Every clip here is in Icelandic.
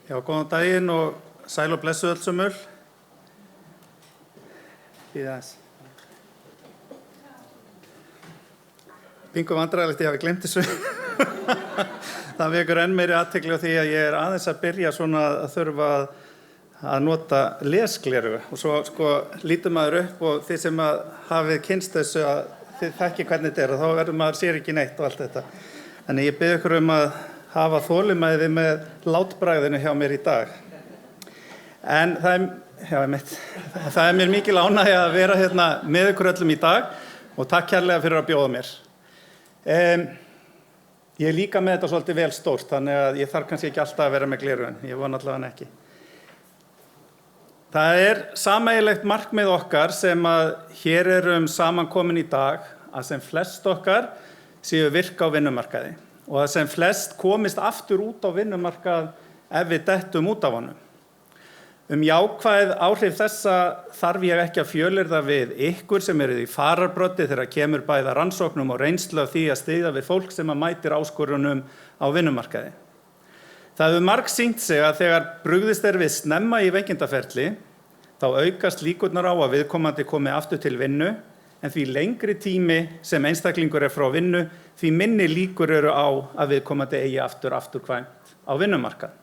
Já, góðan daginn og sæl og blessuð öll sömul. Bíða aðeins. Bingo vandræðilegt, ég hafi gleymt þessu. Það vekur enn meiri athygli á því að ég aðeins að byrja svona að þurfa að nota lesgleru og svo lítur maður upp og þið sem að hafið kynnst þessu að þið þekkið hvernig þetta og þá verður maður sér ekki neitt og allt þetta. Þannig ég bið ykkur að hafa þolinmæði með látbragðinu hjá mér í dag. En það er mér mikil ánægja að vera hérna með ykkur öllum í dag og takk kærlega fyrir að bjóða mér. Ég líka með þetta svolítið vel stórt, þannig að ég þarf kannski ekki alltaf að vera með gleraugun, ég vona allavega ekki. Það er sameiginlegt markmið okkar sem að hér erum samankomin í dag að sem flest okkar séu virka á vinnumarkaði og að sem flest komist aftur út á vinnumarkað ef við dettum út af honum. Jákvæð áhrif þessa þarf ég ekki að fjölyrða við ykkur sem eruð í fararbroddi þegar kemur bæði að rannsóknum og reynslu af því að styðja við fólk sem að mætir áskorunum á vinnumarkaði. Það hefur margsýnt sig að þegar brugðist við snemma í veikindaferli, þá aukast líkurnar á að viðkomandi komi aftur til vinnu, en því lengri tími sem einstaklingur frá vinnu, því minni líkur eru á að viðkomandi eigi afturkvæmt á vinnumarkað.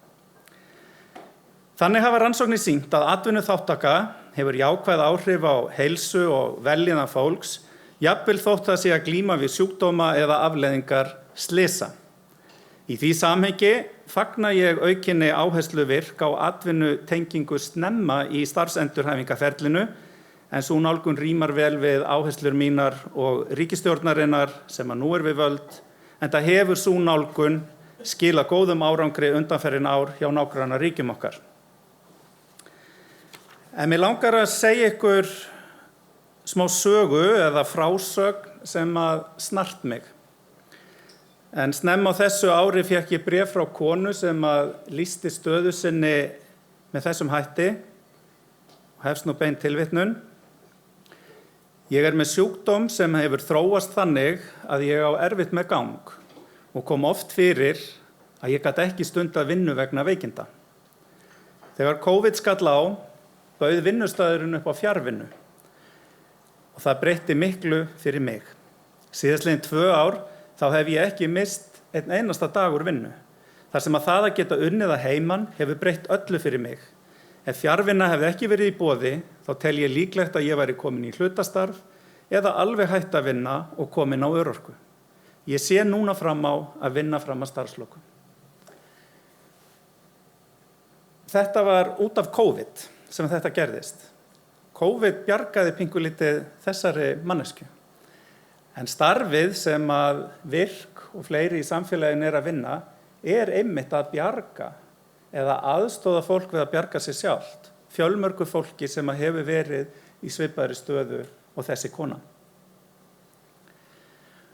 Þannig hafa rannsóknir sýnt að atvinnuþátttaka hefur jákvæð áhrif á heilsu og vellíðan fólks, jafnvel þótt það sé að glíma við sjúkdóma eða afleiðingar slysa. Í því samhengi fagna ég aukinni áherslu virk á atvinnutengingu snemma í starfsendurhæfingarferlinu, en sú nálgun rímar vel við áherslur mínar og ríkisstjórnarinnar sem að nú við völd, en það hefur sú nálgun skilað góðum árangri undanfarin ár hjá nágrannaríkjum okkar. En mig langar að segja ykkur smá sögu eða frásögn sem að snart mig. En snemma á þessu ári fékk ég bréf frá konu sem að lýsti stöðu sinni með þessum hætti, og hefst nú bein tilvitnun. Ég með sjúkdóm sem hefur þróast þannig að ég á erfitt með gang og kom oft fyrir að ég gat ekki stundað vinnu vegna veikinda. Þegar COVID skall á, bauð vinnustaðurinn upp á fjarvinnu og það breytti miklu fyrir mig. Síðastliðin 2 ár þá hef ég ekki mist einn einasta dag úr vinnu. Þar sem að það að geta unnið að heiman hefur breytt öllu fyrir mig. Ef fjarvinna hefði ekki verið í boði, þá tel ég líklegt að ég væri komin í hlutastarf eða alveg hætt að vinna og komin á örorku. Ég sé núna fram á að vinna fram að starfslokum. Þetta var út af COVID sem þetta gerðist. COVID bjargaði pingulítið þessari mannesku. En starfið sem að virk og fleiri í samfélaginu að vinna einmitt að bjarga eða aðstoða fólk við að bjarga sig sjálft, fjölmörgu fólki sem að hefur verið í svipaðri stöðu og þessi kona.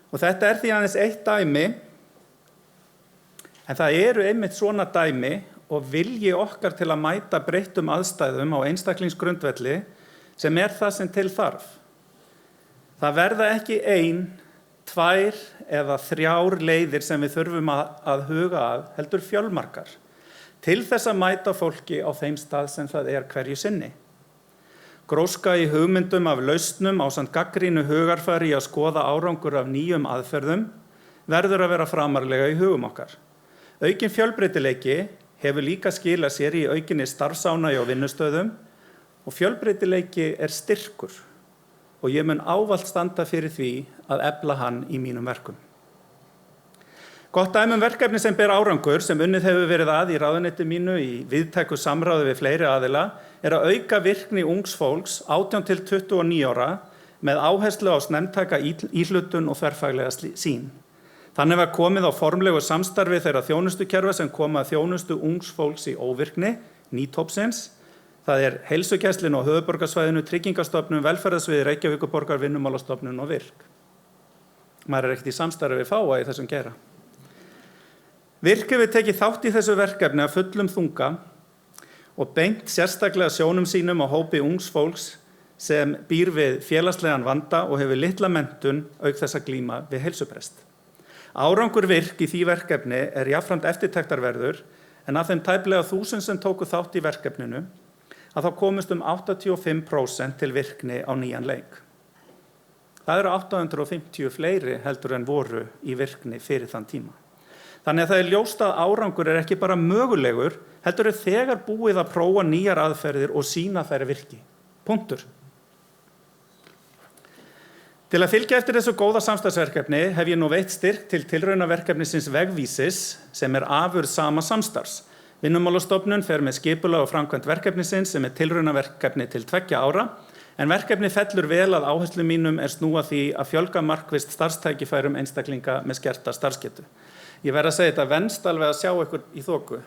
Og þetta því aðeins eitt dæmi, en það eru einmitt svona dæmi og vilji okkar til að mæta breyttum aðstæðum á einstaklingsgrundvelli sem það sem til þarf. Það verða ekki 1, 2 eða 3 leiðir sem við þurfum að huga að, heldur fjölmargar, til þess að mæta fólki á þeim stað sem það hverju sinni. Gróska í hugmyndum af lausnum ásamt gagnrýnu hugarfari að skoða árangur af nýjum aðferðum verður að vera framarlega í hugum okkar. Aukinn fjölbreytileiki hefur líka skilað sér í aukinni starfsánægju á vinnustöðum og fjölbreytileiki styrkur og ég mun ávallt standa fyrir því að efla hann í mínum verkum. Gott dæmi verkefni sem ber árangur sem unnið hefur verið að í ráðuneyti mínu í víðtæku samráði við fleiri aðila að auka virkni ungs fólks 18 til 29 ára með áherslu á snemmtæka íhlutun og þverfaglega sýn. Þannig var komið á formlegu samstarfi þeirra þjónustukerfa sem koma að þjónustu ungs fólks í óvirkni, nýtópsins. Það heilsugæslin á höfuðborgarsvæðinu, Tryggingastofnun, Velferðarsviði, Reykjavíkurborgar, Vinnumálastofnun og VIRK. Maður ekkert í samstarfi við fáa í þessum geira. VIRK hefur tekið þátt í þessu verkefni af fullum þunga og beint sérstaklega sjónum sínum á hópi ungs fólks sem býr við félagslegan vanda og hefur litla menntun auk þess að glíma við heilsubrest. Árangur VIRK í því verkefni jafnframt eftirtektarverður en af þeim tæplega 1000 sem tóku þátt í verkefninu, að þá komust 85% til virkni á nýjan leik. Það eru 850 fleiri heldur en voru í virkni fyrir þann tíma. Þannig að það er ljóst að árangur er ekki bara mögulegur, heldur er þegar búið að prófa nýjar aðferðir og sýna þær virki. Punktur. Til að fylgja eftir þessu góða samstarfsverkefni hef ég nú veitt styrk til tilraunaverkefnisins Vegvísis sem er afurð sama samstarfs. Vinnumálastofnun fer með skipulag og framkvæmd verkefnisins sem er tilraunaverkefni til 2 ára, en verkefni fellur vel að áherslum mínum er snúa því að fjölga markvisst starfstækifærum einstaklinga með skerta starfsgetu. Ég verð að segja þetta venst alveg að sjá ykkur í þoku.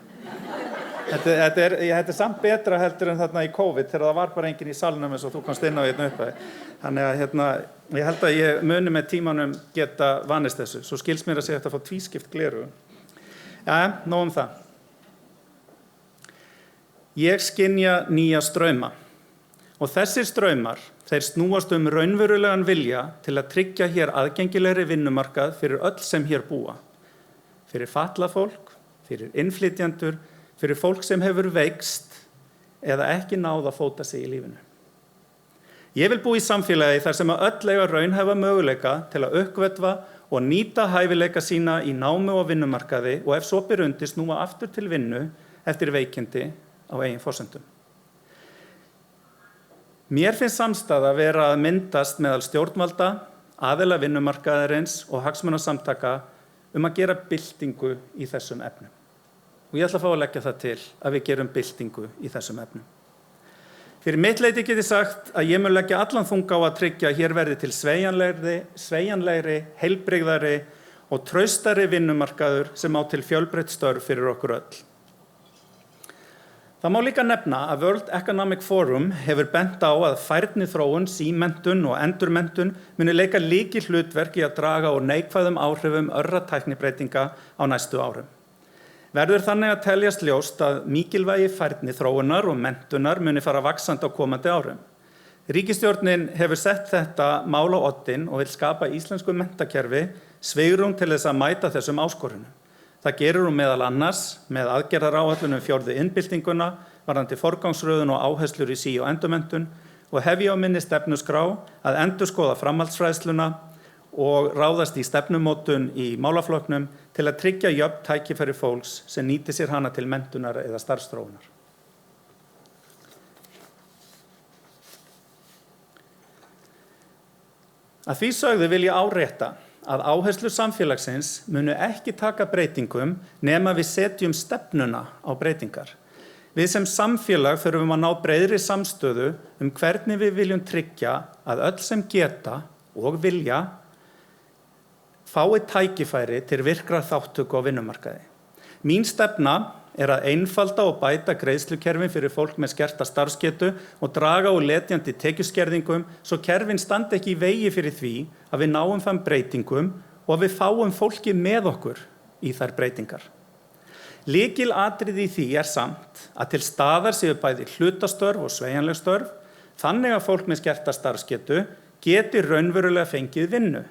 Þetta er samt betra heldur en þarna í COVID þegar það var bara enginn í salnum eins og þú komst inn á hérna upphæði. Þannig að ég held að ég muni með tímanum geta vanist þessu. Svo skils mér að segja þetta að fá tvískipt gleru. Ja, nóg það. Ég skynja nýja strauma og þessir straumar þeir snúast raunverulegan vilja til að tryggja hér aðgengilegri vinnumarkað fyrir öll sem hér búa. Fyrir fatlað fólk, fyrir innflytjendur, fyrir fólk sem hefur veikst eða ekki náð að fóta sig í lífinu. Ég vil búa í samfélagi þar sem að öll eiga raunhæfa möguleika til að uppgötva og nýta hæfileika sína í námi og vinnumarkaði og ef svo ber undir snúa aftur til vinnu eftir veikindi á eigin forsendum. Mér finnst samstaða vera að myndast meðal stjórnvalda, aðila vinnumarkaðarins og hagsmunasamtaka að gera byltingu í þessum efnum. Og ég ætla að fá að leggja það til að við gerum byltingu í þessum efnum. Fyrir mitt leyti get ég sagt að ég mun leggja allan þunga á að tryggja að hér verði til sveigjanlegri, heilbrigðari og traustari vinnumarkaður sem á til fjölbreytt störf fyrir okkur öll. Það má líka nefna að World Economic Forum hefur bent á að færniþróun, símenntun og endurmenntun muni leika lykilhlutverk í að draga úr neikvæðum áhrifum örra tæknibreytinga á næstu árum. Verður þannig að teljast ljóst að mikilvægi færniþróunar og menntunar muni fara vaxandi á komandi árum. Ríkisstjórnin hefur sett þetta mál á oddinn og vil skapa íslensku menntakerfi svigrúm til þess að mæta þessum áskorunum. Það gerir hún meðal annars með aðgerðaráætlun 4. iðnbyltinguna, varðandi forgangsröðun og áherslur í sí- og endurmenntun og hef ég á minni stefnuskrá að endurskoða framhaldsfræðsluna og ráðast í stefnumótun í málaflokknum til að tryggja jöfn tækifæri fólks sem nýti sér hana til menntunar eða starfsþróunar. Að því sögðu vil ég árétta að áherslur samfélagsins munu ekki taka breytingum nema við setjum stefnuna á breytingar. Við sem samfélag þurfum að ná breiðri samstöðu hvernig við viljum tryggja að öll sem geta og vilja fái tækifæri til virkrar þátttöku á vinnumarkaði. Mín stefna er að einfalda og bæta greiðslukerfin fyrir fólk með skerta starfsgetu og draga úr letjandi tekjuskerðingum svo kerfin standi ekki í vegi fyrir því að við náum þeim breytingum og að við fáum fólki með okkur í þær breytingar. Lykilatriði í því er samt að til staðar séu bæði hlutastörf og sveigjanleg störf, þannig að fólk með skerta starfsgetu geti raunverulega fengið vinnu.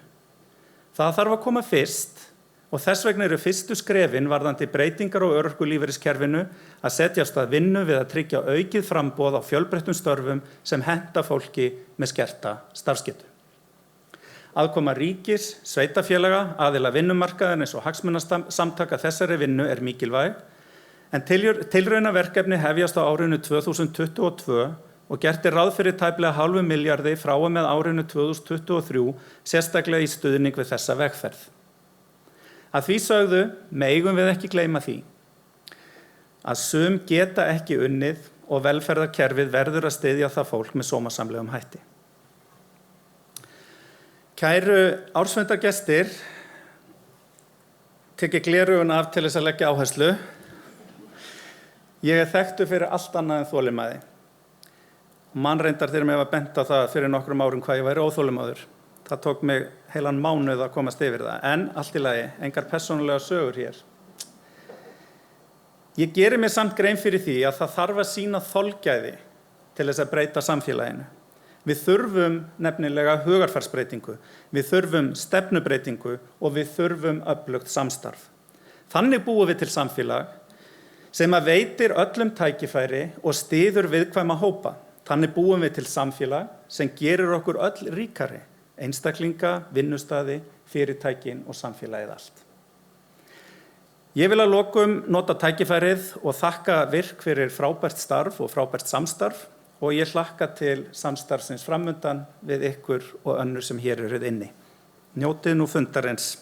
Það þarf að koma fyrst og þess vegna eru fyrstu skrefin varðandi breytingar á örorkulífeyriskerfinu að setjast að vinnu við að tryggja aukið framboð á fjölbreyttum störfum sem henta fólki með skerta starfsgetu. Aðkoma ríkis, sveitarfélaga, aðila vinnumarkaðarins og hagsmunasamtaka þessari vinnu er mikilvæg, en tilraunaverkefni hefjast á árinu 2022 og gert er ráð fyrir tæplega 0,5 milljarði frá og með árinu 2023, sérstaklega í stuðning við þessa vegferð. Að því sögðu megum við ekki gleyma því að sum geta ekki unnið og velferðarkerfið verður að styðja það fólk með sómasamlegum hætti. Kæru ársfundargestir, tek ég gleraugun af til þess að leggja áherslu. Ég er þekktur fyrir allt annað en þolinmæði. Mannreyndar þegar mér var bent á það fyrir nokkrum árum hvað ég væri óþolinmæður. Það tók mig heilan mánuð að komast yfir það, en allt í lagi, engar persónulega sögur hér. Ég geri mér samt grein fyrir því að það þarf að sýna þolgæði til þess að breyta samfélaginu. Við þurfum nefnilega hugarfarsbreytingu, við þurfum stefnubreytingu og við þurfum öflugt samstarf. Þannig búum við til samfélag sem að veitir öllum tækifæri og styður viðkvæma hópa. Þannig búum við til samfélag sem gerir okkur öll ríkari, einstaklinga, vinnustaði, fyrirtækin og samfélagið allt. Ég vil að lokum nota tækifærið og þakka Virk fyrir frábært starf og frábært samstarf og ég hlakka til samstarfsins framundan við ykkur og önnur sem hér eruð inni. Njótið nú fundarins.